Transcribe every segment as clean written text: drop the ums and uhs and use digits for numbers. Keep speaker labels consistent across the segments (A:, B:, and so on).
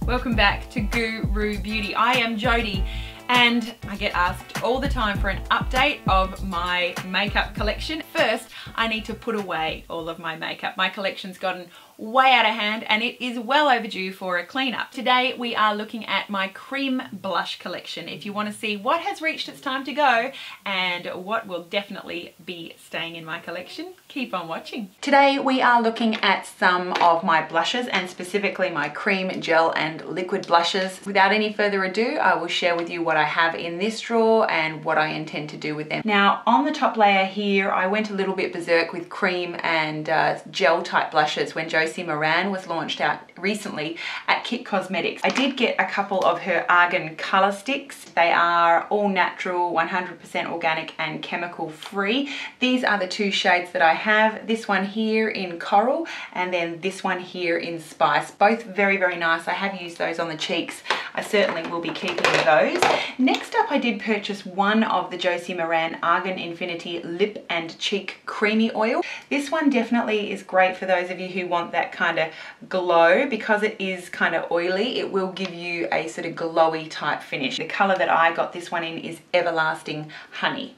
A: Welcome back to Guru Beauty. I am Jodie and I get asked all the time for an update of my makeup collection. First, I need to put away all of my makeup. My collection's gotten way out of hand and it is well overdue for a cleanup. Today we are looking at my cream blush collection. If you want to see what has reached its time to go and what will definitely be staying in my collection, keep on watching. Today we are looking at some of my blushes and specifically my cream, gel and liquid blushes. Without any further ado, I will share with you what I have in this drawer and what I intend to do with them. Now on the top layer here, I went a little bit berserk with cream and gel type blushes when Josie Maran was launched out recently at Kit Cosmetics. I did get a couple of her argan color sticks. They are all natural, 100% organic and chemical free. These are the two shades that I have. This one here in coral and then this one here in spice. Both very, very nice. I have used those on the cheeks. I certainly will be keeping those. Next up, I did purchase one of the Josie Maran Argan Infinity Lip and Cheek Creamy Oil. This one definitely is great for those of you who want that kind of glow. Because it is kind of oily, it will give you a sort of glowy type finish. The color that I got this one in is Everlasting Honey,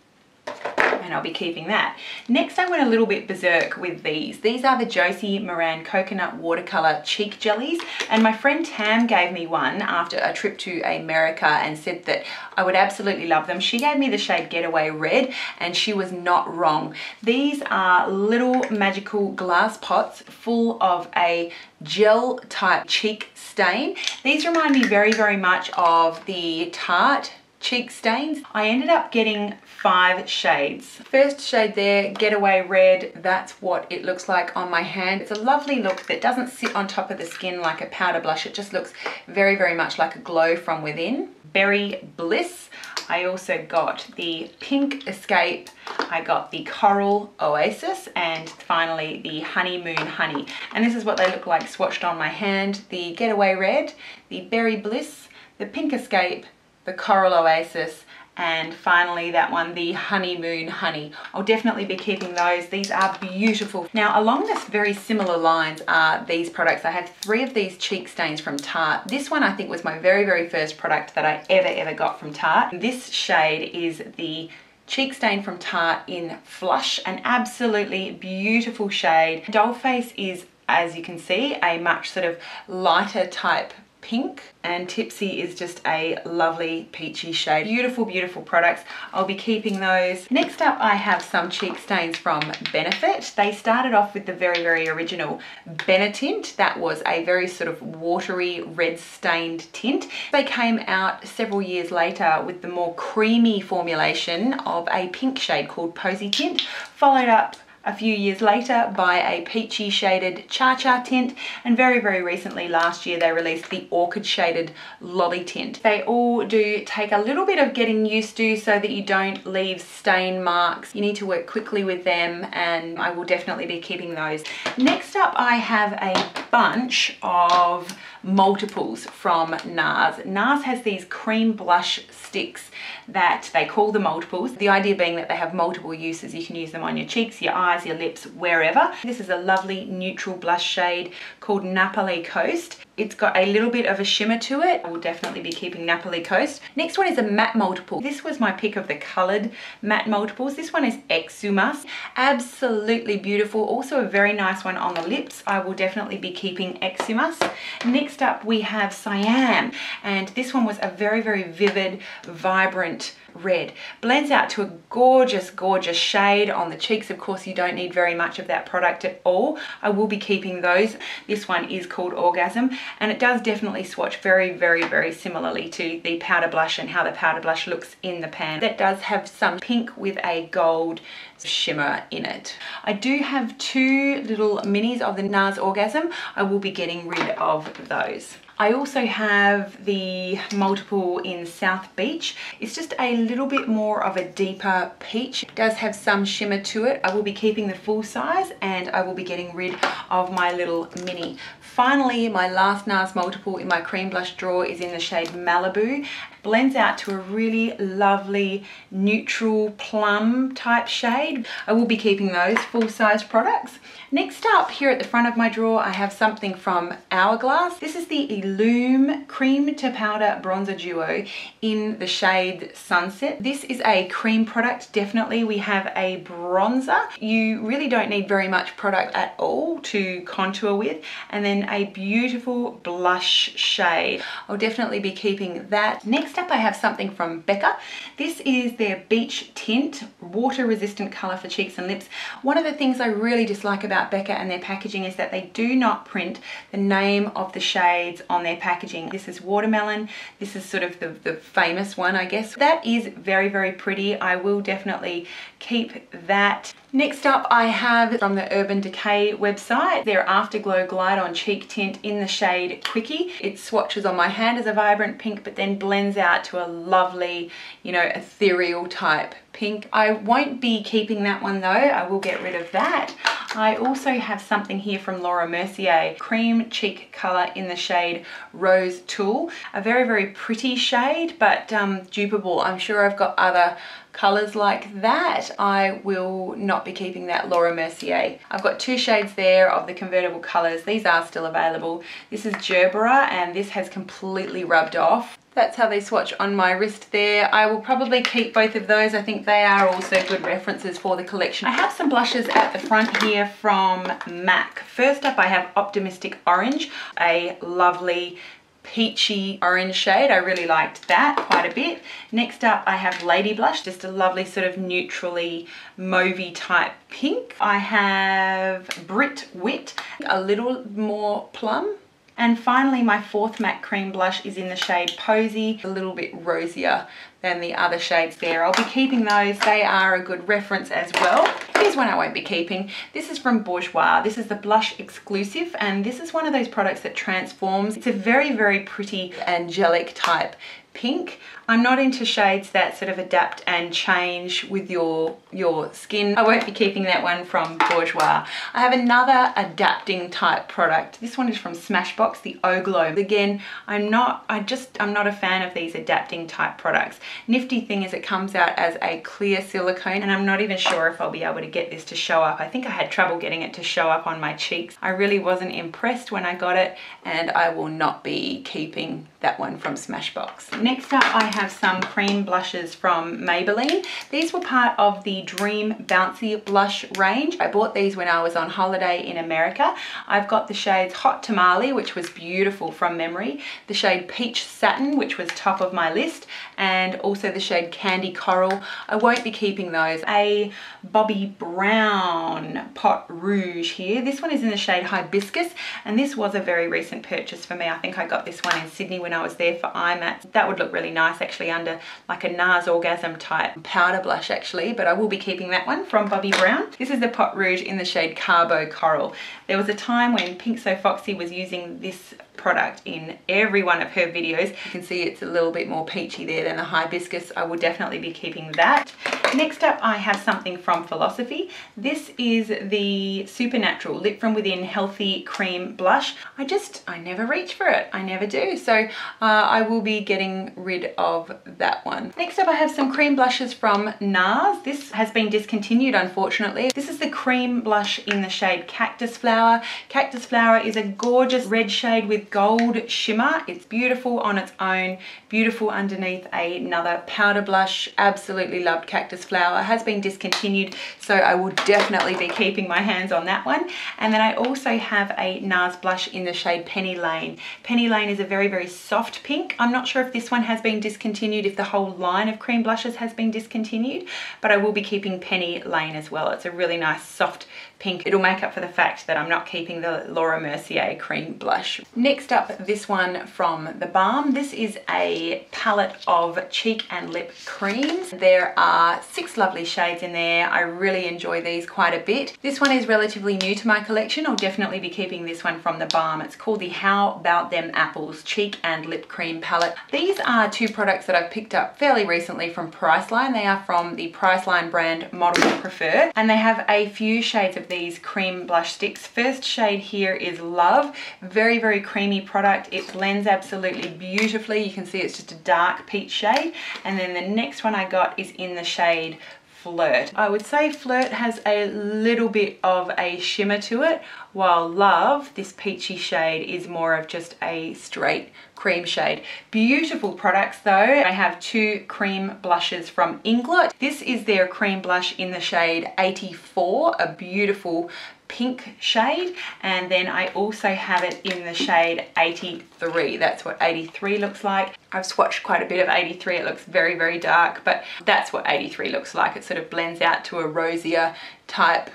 A: and I'll be keeping that. Next, I went a little bit berserk with these. These are the Josie Maran Coconut Watercolor Cheek Jellies, and my friend Tam gave me one after a trip to America and said that I would absolutely love them. She gave me the shade Getaway Red and she was not wrong. These are little magical glass pots full of a gel type cheek stain. These remind me very, very much of the Tarte cheek stains. I ended up getting 5 shades. First shade there, Getaway Red, that's what it looks like on my hand. It's a lovely look that doesn't sit on top of the skin like a powder blush. It just looks very, very much like a glow from within. Berry Bliss. I also got the Pink Escape, I got the Coral Oasis, and finally the Honeymoon Honey. And this is what they look like swatched on my hand. The Getaway Red, the Berry Bliss, the Pink Escape, the Coral Oasis, and finally that one, the Honeymoon Honey. I'll definitely be keeping those. These are beautiful. Now along this very similar lines are these products. I have 3 of these cheek stains from Tarte. This one I think was my very, very first product that I ever got from Tarte. This shade is the cheek stain from Tarte in Flush, an absolutely beautiful shade. Dollface is, as you can see, a much sort of lighter type pink, and Tipsy is just a lovely peachy shade. Beautiful, beautiful products. I'll be keeping those. Next up, I have some cheek stains from Benefit. They started off with the very, very original benetint. That was a very sort of watery red stained tint. They came out several years later with the more creamy formulation of a pink shade called posietint, followed up a few years later by a peachy shaded chachatint, and very, very recently last year they released the orchid shaded lollitint. They all do take a little bit of getting used to so that you don't leave stain marks. You need to work quickly with them, and I will definitely be keeping those. Next up, I have a bunch of multiples from NARS. NARS has these cream blush sticks that they call the multiples. The idea being that they have multiple uses. You can use them on your cheeks, your eyes, your lips, wherever. This is a lovely neutral blush shade called Napali Coast. It's got a little bit of a shimmer to it. I will definitely be keeping Napali Coast. Next one is a matte multiple. This was my pick of the colored matte multiples. This one is Exumas. Absolutely beautiful. Also a very nice one on the lips. I will definitely be keeping Exumas. Next up we have Siam, and this one was a very, very vivid, vibrant red. Blends out to a gorgeous, gorgeous shade on the cheeks. Of course, you don't need very much of that product at all. I will be keeping those. This one is called Orgasm, and it does definitely swatch very, very, very similarly to the powder blush and how the powder blush looks in the pan. That does have some pink with a gold shimmer in it. I do have 2 little minis of the NARS Orgasm. I will be getting rid of those. I also have the multiple in South Beach. It's just a little bit more of a deeper peach. It does have some shimmer to it. I will be keeping the full size, and I will be getting rid of my little mini. Finally, my last NARS multiple in my cream blush drawer is in the shade Malibu. blends out to a really lovely neutral plum type shade. I will be keeping those full-size products. Next up, here at the front of my drawer, I have something from Hourglass. This is the Illume Cream to Powder Bronzer Duo in the shade Sunset. This is a cream product, definitely. We have a bronzer. You really don't need very much product at all to contour with. And then a beautiful blush shade. I'll definitely be keeping that. Next up, I have something from Becca. This is their Beach Tint, water-resistant color for cheeks and lips. One of the things I really dislike about Becca and their packaging is that they do not print the name of the shades on their packaging. This is Watermelon. This is sort of the famous one, I guess. That is very, very pretty. I will definitely keep that. Next up, I have from the Urban Decay website, their Afterglow Glide On Cheek Tint in the shade Quickie. It swatches on my hand as a vibrant pink, but then blends out to a lovely, you know, ethereal type pink. I won't be keeping that one though. I will get rid of that. I also have something here from Laura Mercier, cream cheek color in the shade Rose Tulle. A very, very pretty shade, but dupeable. I'm sure I've got other colors like that. I will not be keeping that Laura Mercier. I've got two shades there of the convertible colors. These are still available. This is Gerbera and this has completely rubbed off. That's how they swatch on my wrist there. I will probably keep both of those. I think they are also good references for the collection. I have some blushes at the front here from MAC. First up, I have Optimistic Orange, a lovely peachy orange shade. I really liked that quite a bit. Next up, I have Lady Blush, just a lovely sort of neutrally mauvey type pink. I have Brit Wit, a little more plum. And finally, my fourth matte cream blush is in the shade Posy, a little bit rosier than the other shades there. I'll be keeping those. They are a good reference as well. Here's one I won't be keeping. This is from Bourjois. This is the blush exclusive, and this is one of those products that transforms. It's a very, very pretty angelic type pink. I'm not into shades that sort of adapt and change with your skin. I won't be keeping that one from Bourjois. I have another adapting type product. This one is from Smashbox, the O Glow. Again, I'm not a fan of these adapting type products. Nifty thing is it comes out as a clear silicone, and I'm not even sure if I'll be able to get this to show up. I think I had trouble getting it to show up on my cheeks. I really wasn't impressed when I got it, and I will not be keeping that one from Smashbox. Next up, I have some cream blushes from Maybelline. These were part of the Dream Bouncy Blush range. I bought these when I was on holiday in America. I've got the shades Hot Tamale, which was beautiful from memory, the shade Peach Satin, which was top of my list, and also the shade Candy Coral. I won't be keeping those. A Bobbi Brown Pot Rouge here. This one is in the shade Hibiscus, and this was a very recent purchase for me. I think I got this one in Sydney when I was there for IMAT. That would look really nice actually under like a NARS Orgasm type powder blush actually, but I will be keeping that one from Bobbi Brown. This is the Pot Rouge in the shade Carbo Coral. There was a time when Pink So Foxy was using this product in every one of her videos. You can see it's a little bit more peachy there than the Hibiscus. I will definitely be keeping that. Next up, I have something from Philosophy. This is the Supernatural Lit From Within Healthy Cream Blush. I never reach for it. I never do. So I will be getting rid of that one. Next up, I have some cream blushes from NARS. This has been discontinued, unfortunately. This is the cream blush in the shade Cactus Flower. Cactus Flower is a gorgeous red shade with gold shimmer. It's beautiful on its own, beautiful underneath another powder blush. Absolutely loved Cactus Flower. It has been discontinued, so I will definitely be keeping my hands on that one. And then I also have a NARS blush in the shade Penny Lane. Penny Lane is a very, very soft pink. I'm not sure if this one has been discontinued, if the whole line of cream blushes has been discontinued, but I will be keeping Penny Lane as well. It's a really nice soft pink. It'll make up for the fact that I'm not keeping the Laura Mercier cream blush. Next up, this one from The Balm. This is a palette of cheek and lip creams. There are 6 lovely shades in there. I really enjoy these quite a bit. This one is relatively new to my collection. I'll definitely be keeping this one from the balm. It's called the How About Them Apples Cheek and Lip Cream Palette. These are 2 products that I've picked up fairly recently from Priceline. They are from the Priceline brand Model Prefer, and they have a few shades of these cream blush sticks. First shade here is Love. Very, very creamy product. It blends absolutely beautifully. You can see it's just a dark peach shade. And then the next one I got is in the shade Flirt. I would say Flirt has a little bit of a shimmer to it, while Love, this peachy shade, is more of just a straight cream shade. Beautiful products though. I have 2 cream blushes from Inglot. This is their cream blush in the shade 84, a beautiful pink shade, and then I also have it in the shade 83. That's what 83 looks like. I've swatched quite a bit of 83. It looks very, very dark, but that's what 83 looks like. It sort of blends out to a rosier type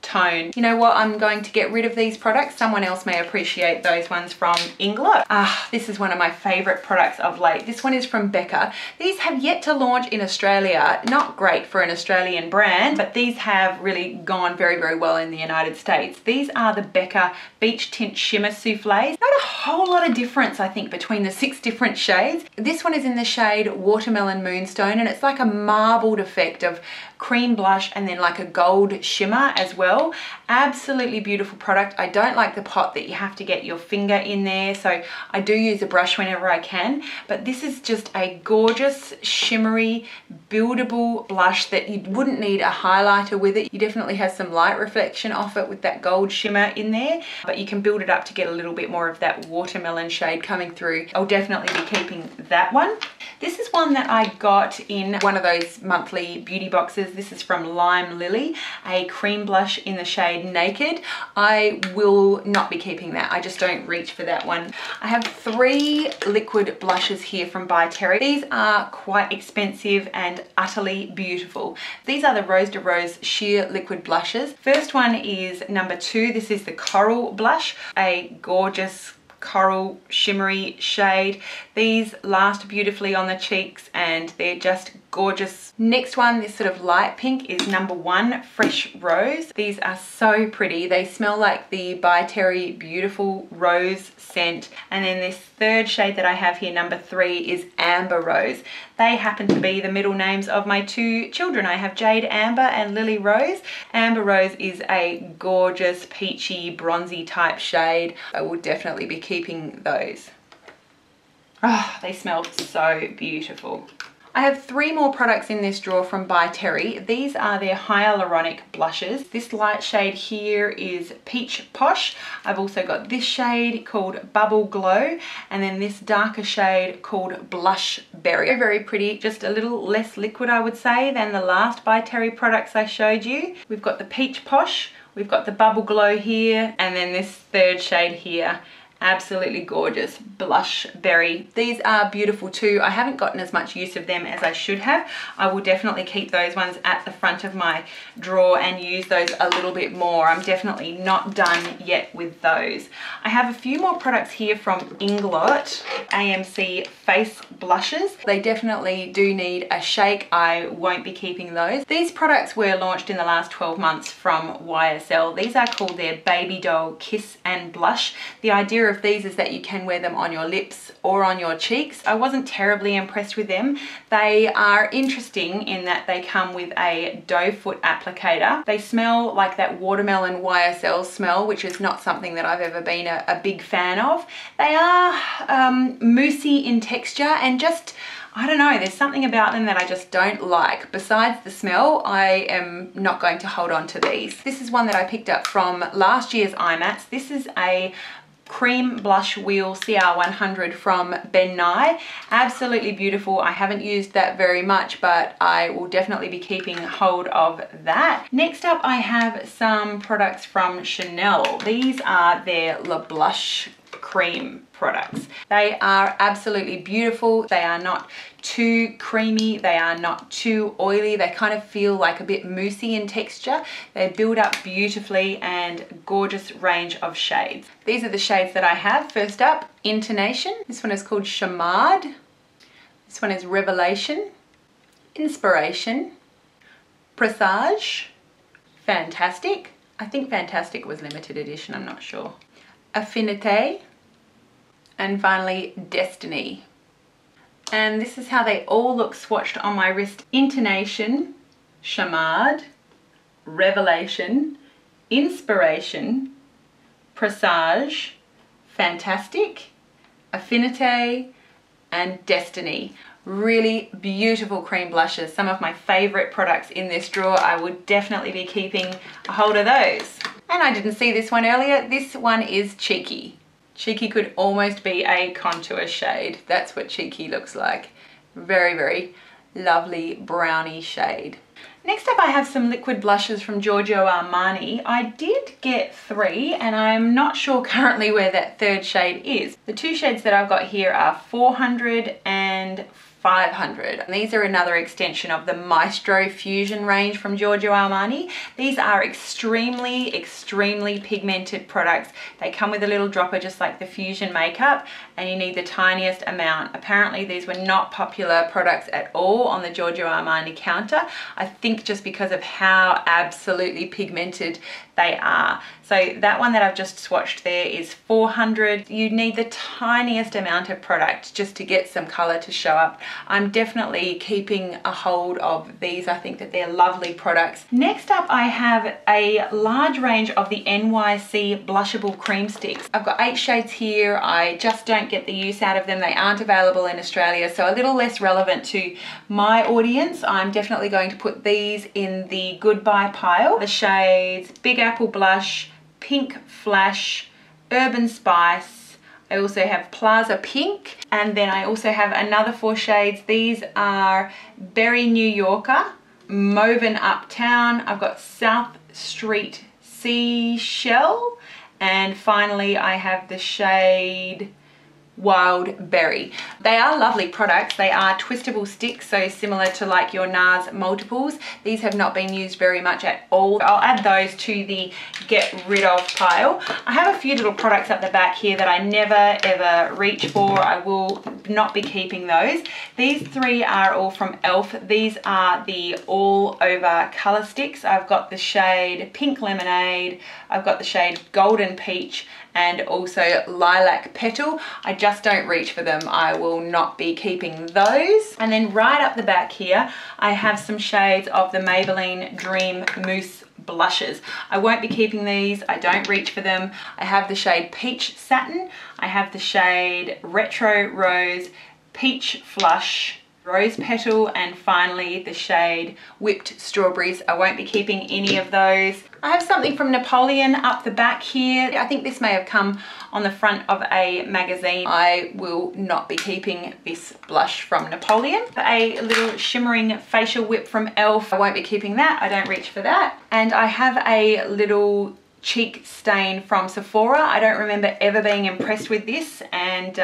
A: tone. You know what? I'm going to get rid of these products. Someone else may appreciate those ones from Inglot. This is one of my favorite products of late. This one is from Becca. These have yet to launch in Australia. Not great for an Australian brand, but these have really gone very, very well in the United States. These are the Becca Beach Tint Shimmer Soufflés. Not a whole lot of difference, I think, between the 6 different shades. This one is in the shade Watermelon Moonstone, and it's like a marbled effect of cream blush and then like a gold shimmer as well. Absolutely beautiful product. I don't like the pot that you have to get your finger in there, so I do use a brush whenever I can, but this is just a gorgeous shimmery buildable blush that you wouldn't need a highlighter with it. You definitely have some light reflection off it with that gold shimmer in there, but you can build it up to get a little bit more of that watermelon shade coming through. I'll definitely be keeping that one. This is one that I got in one of those monthly beauty boxes. This is from Lime Lily, a cream blush in the shade Naked. I will not be keeping that. I just don't reach for that one. I have 3 liquid blushes here from By Terry. These are quite expensive and utterly beautiful. These are the Rose to Rose Sheer Liquid Blushes. First one is number 2. This is the Coral Blush, a gorgeous coral shimmery shade. These last beautifully on the cheeks and they're just gorgeous. Next one, this sort of light pink, is number 1, Fresh Rose. These are so pretty. They smell like the By Terry beautiful rose scent. And then this third shade that I have here, number 3, is Amber Rose. They happen to be the middle names of my 2 children. I have Jade Amber and Lily Rose. Amber Rose is a gorgeous peachy bronzy type shade. I will definitely be keeping those. Oh, they smell so beautiful. I have 3 more products in this drawer from By Terry. These are their hyaluronic blushes. This light shade here is Peach Posh. I've also got this shade called Bubble Glow, and then this darker shade called Blush Berry. Very, very pretty, just a little less liquid, I would say, than the last By Terry products I showed you. We've got the Peach Posh, we've got the Bubble Glow here, and then this third shade here. Absolutely gorgeous, Blush Berry. These are beautiful too. I haven't gotten as much use of them as I should have. I will definitely keep those ones at the front of my drawer and use those a little bit more. I'm definitely not done yet with those. I have a few more products here from Inglot, AMC Face Blushes. They definitely do need a shake. I won't be keeping those. These products were launched in the last 12 months from YSL. These are called their Baby Doll Kiss and Blush. The idea of these is that you can wear them on your lips or on your cheeks. I wasn't terribly impressed with them. They are interesting in that they come with a doe foot applicator. They smell like that watermelon YSL smell, which is not something that I've ever been a big fan of. They are moussey in texture and just, I don't know, there's something about them that I just don't like. Besides the smell, I am not going to hold on to these. This is one that I picked up from last year's IMATS. This is a Cream Blush Wheel CR100 from Ben Nye. Absolutely beautiful. I haven't used that very much, but I will definitely be keeping hold of that. Next up, I have some products from Chanel. These are their Le Blush cream products. They are absolutely beautiful. They are not too creamy. They are not too oily. They kind of feel like a bit moussey in texture. They build up beautifully and gorgeous range of shades. These are the shades that I have. First up, Intonation. This one is called Chamade. This one is Revelation, Inspiration, Presage, Fantastic. I think Fantastic was limited edition, I'm not sure. Affinité, and finally Destiny. And this is how they all look swatched on my wrist. Intonation, Chamade, Revelation, Inspiration, Presage, Fantastic, Affinité, and Destiny. Really beautiful cream blushes, some of my favorite products in this drawer. I would definitely be keeping a hold of those. And I didn't see this one earlier. This one is Cheeky. Cheeky could almost be a contour shade. That's what Cheeky looks like. Very, very lovely brownie shade. Next up I have some liquid blushes from Giorgio Armani. I did get 3 and I'm not sure currently where that third shade is. The 2 shades that I've got here are 400 and 500. And these are another extension of the Maestro Fusion range from Giorgio Armani. These are extremely pigmented products. They come with a little dropper just like the Fusion makeup, and you need the tiniest amount. Apparently these were not popular products at all on the Giorgio Armani counter. I think just because of how absolutely pigmented they are. So that one that I've just swatched there is 400. You need the tiniest amount of product just to get some color to show up. I'm definitely keeping a hold of these. I think that they're lovely products. Next up I have a large range of the NYC Blushable Cream Sticks. I've got 8 shades here. I just don't get the use out of them. They aren't available in Australia, so a little less relevant to my audience. I'm definitely going to put these in the goodbye pile. The shades Big Apple Blush, Pink Flash, Urban Spice. I also have Plaza Pink, and then I also have another 4 shades. These are Berry New Yorker, Mauvein Uptown. I've got South Street Seashell, and finally I have the shade Wild Berry. They are lovely products. They are twistable sticks, so similar to like your NARS multiples. These have not been used very much at all. I'll add those to the get rid of pile. I have a few little products up the back here that I never ever reach for. I will not be keeping those. These 3 are all from e.l.f. These are the all over color sticks. I've got the shade Pink Lemonade, I've got the shade Golden Peach, and also Lilac Petal. I just don't reach for them. I will not be keeping those. And then right up the back here, I have some shades of the Maybelline Dream Mousse blushes. I won't be keeping these. I don't reach for them. I have the shade Peach Satin. I have the shade Retro Rose, Peach Flush, Rose Petal, and finally the shade Whipped Strawberries. I won't be keeping any of those. I have something from Napoleon up the back here. I think this may have come on the front of a magazine. I will not be keeping this blush from Napoleon. A little shimmering facial whip from e.l.f. I won't be keeping that. I don't reach for that. And I have a little cheek stain from Sephora. I don't remember ever being impressed with this, and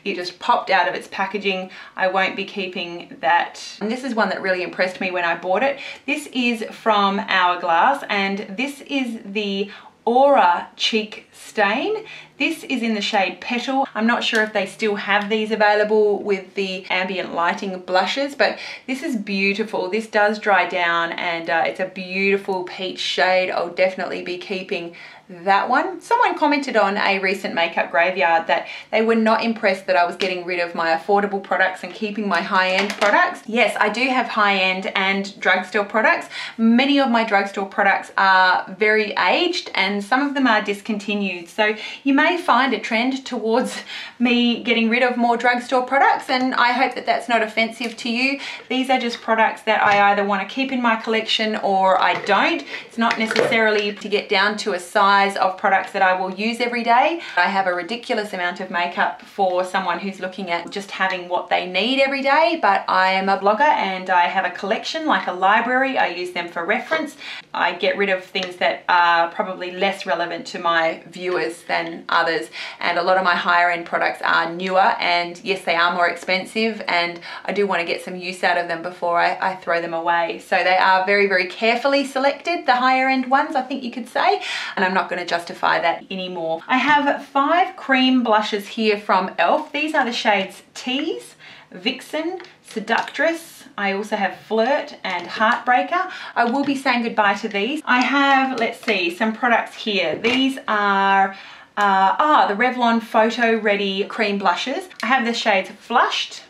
A: it just popped out of its packaging. I won't be keeping that. And this is one that really impressed me when I bought it. This is from Hourglass, and this is the Aura Cheek Stain. This is in the shade Petal. I'm not sure if they still have these available with the ambient lighting blushes, but this is beautiful. This does dry down, and it's a beautiful peach shade. I'll definitely be keeping that one. Someone commented on a recent makeup graveyard that they were not impressed that I was getting rid of my affordable products and keeping my high-end products. Yes, I do have high-end and drugstore products. Many of my drugstore products are very aged, and some of them are discontinued. So you may find a trend towards me getting rid of more drugstore products, and I hope that that's not offensive to you. These are just products that I either want to keep in my collection or I don't. It's not necessarily to get down to a size of products that I will use every day. I have a ridiculous amount of makeup for someone who's looking at just having what they need every day, but I am a blogger and I have a collection like a library. I use them for reference. I get rid of things that are probably less relevant to my viewers than others, and a lot of my higher end products are newer, and yes, they are more expensive, and I do want to get some use out of them before I throw them away. So they are very, very carefully selected, the higher end ones, I think you could say, and I'm not going to justify that anymore. I have 5 cream blushes here from e.l.f. These are the shades Tease, Vixen, Seductress. I also have Flirt and Heartbreaker. I will be saying goodbye to these. I have, let's see, some products here. These are the Revlon Photo Ready Cream Blushes. I have the shades Flushed.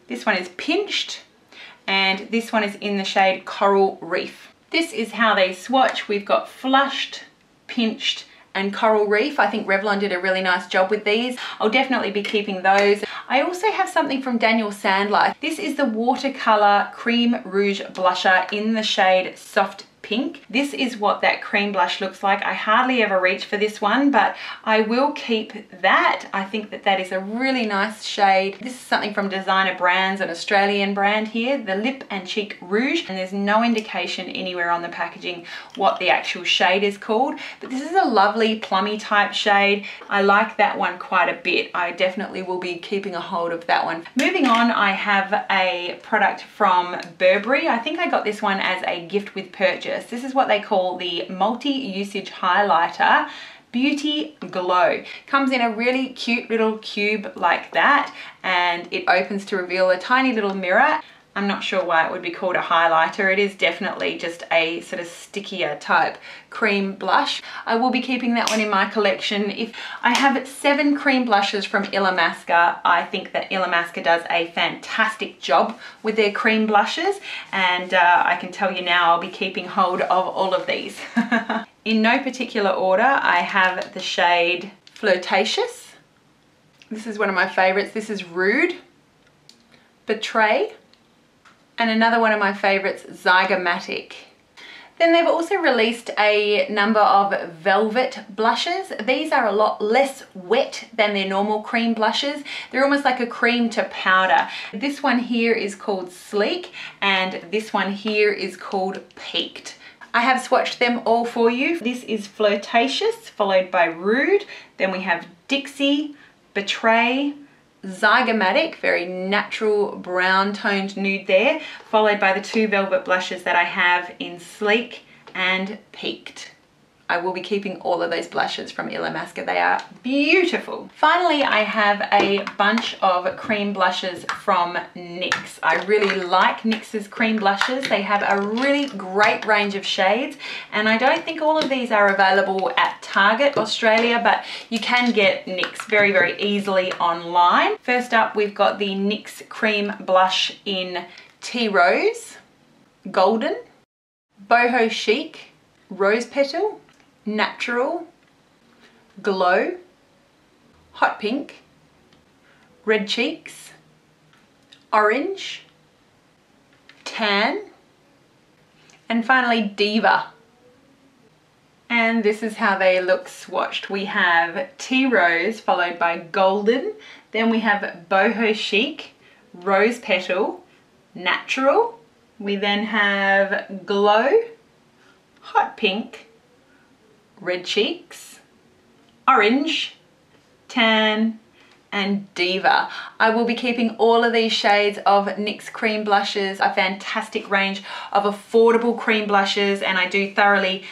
A: This one is Pinched. And this one is in the shade Coral Reef. This is how they swatch. We've got Flushed, Pinched, and Coral Reef. I think Revlon did a really nice job with these. I'll definitely be keeping those. I also have something from Daniel Sandler. This is the Watercolor Cream Rouge Blusher in the shade Soft Pink. This is what that cream blush looks like. I hardly ever reach for this one, but I will keep that. I think that that is a really nice shade. This is something from Designer Brands, an Australian brand here, the Lip and Cheek Rouge, and there's no indication anywhere on the packaging what the actual shade is called, but this is a lovely plummy type shade. I like that one quite a bit. I definitely will be keeping a hold of that one. Moving on, I have a product from Burberry. I think I got this one as a gift with purchase. This is what they call the multi-usage highlighter Beauty Glow. Comes in a really cute little cube like that, and it opens to reveal a tiny little mirror. I'm not sure why it would be called a highlighter. It is definitely just a sort of stickier type cream blush. I will be keeping that one in my collection. If I have 7 cream blushes from Illamasqua, I think that Illamasqua does a fantastic job with their cream blushes, and I can tell you now I'll be keeping hold of all of these. In no particular order, I have the shade Flirtatious. This is one of my favorites. This is Rude, Betray, and another one of my favorites, Zygomatic. Then they've also released a number of velvet blushes. These are a lot less wet than their normal cream blushes. They're almost like a cream to powder. This one here is called Sleek, and this one here is called Peaked. I have swatched them all for you. This is Flirtatious, followed by Rude. Then we have Dixie, Betray, Zygomatic, very natural brown toned nude there, followed by the 2 velvet blushes that I have in Sleek and Peaked. I will be keeping all of those blushes from Illamasqua. They are beautiful. Finally, I have a bunch of cream blushes from NYX. I really like NYX's cream blushes. They have a really great range of shades, and I don't think all of these are available at Target Australia, but you can get NYX very, very easily online. First up, we've got the NYX cream blush in Tea Rose, Golden, Boho Chic, Rose Petal, Natural, Glow, Hot Pink, Red Cheeks, Orange, Tan, and finally Diva. And this is how they look swatched. We have Tea Rose followed by Golden, then we have Boho Chic, Rose Petal, Natural, we then have Glow, Hot Pink, Red Cheeks, Orange, Tan, and Diva. I will be keeping all of these shades of NYX cream blushes, a fantastic range of affordable cream blushes, and I do thoroughly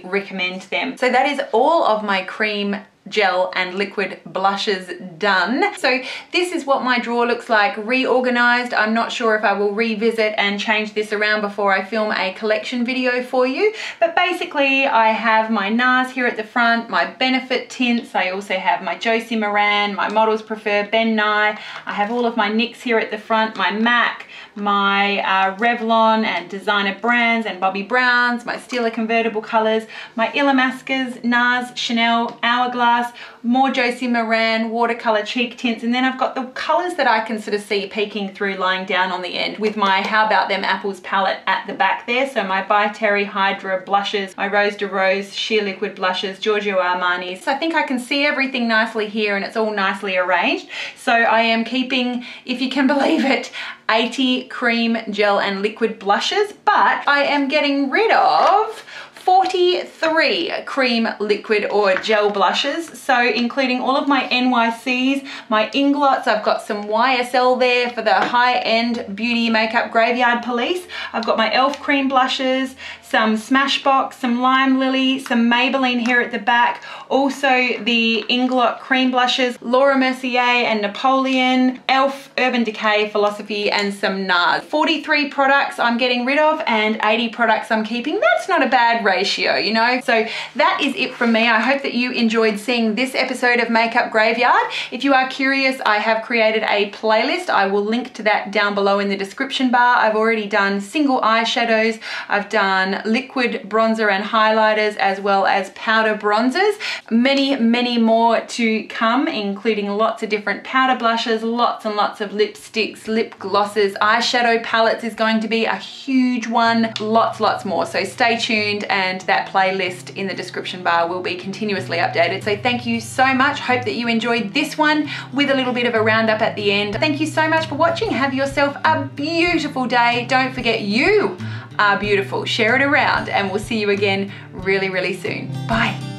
A: recommend them. So that is all of my cream, gel and liquid blushes done. So this is what my drawer looks like reorganized. I'm not sure if I will revisit and change this around before I film a collection video for you, but basically I have my NARS here at the front, my Benefit tints, I also have my Josie Maran, my Models Prefer Ben Nye, I have all of my NYX here at the front, my MAC, my Revlon and Designer Brands and Bobbi Brown's, my Stila convertible colors, my Illamasqua's, NARS, Chanel, Hourglass, more Josie Maran, watercolor cheek tints, and then I've got the colors that I can sort of see peeking through lying down on the end with my How About Them Apples palette at the back there. So my By Terry Hydra blushes, my Rose de Rose sheer liquid blushes, Giorgio Armani's. So I think I can see everything nicely here and it's all nicely arranged. So I am keeping, if you can believe it, 80 cream, gel and liquid blushes, but I am getting rid of 43 cream, liquid or gel blushes, so including all of my NYCs, my Inglots. I've got some YSL there for the high-end beauty makeup graveyard police. I've got my e.l.f. cream blushes, some Smashbox, some Lime Lily, some Maybelline here at the back, also the Inglot cream blushes, Laura Mercier and Napoleon, Elf, Urban Decay, Philosophy, and some NARS. 43 products I'm getting rid of and 80 products I'm keeping. That's not a bad ratio, you know? So that is it from me. I hope that you enjoyed seeing this episode of Makeup Graveyard. If you are curious, I have created a playlist. I will link to that down below in the description bar. I've already done single eyeshadows. I've done liquid bronzer and highlighters, as well as powder bronzers. Many, many more to come, including lots of different powder blushes, lots and lots of lipsticks, lip glosses, eyeshadow palettes is going to be a huge one, lots more. So stay tuned, and that playlist in the description bar will be continuously updated. So thank you so much. Hope that you enjoyed this one with a little bit of a roundup at the end. Thank you so much for watching. Have yourself a beautiful day. Don't forget, you are beautiful. Share it around, and we'll see you again really, really soon. Bye.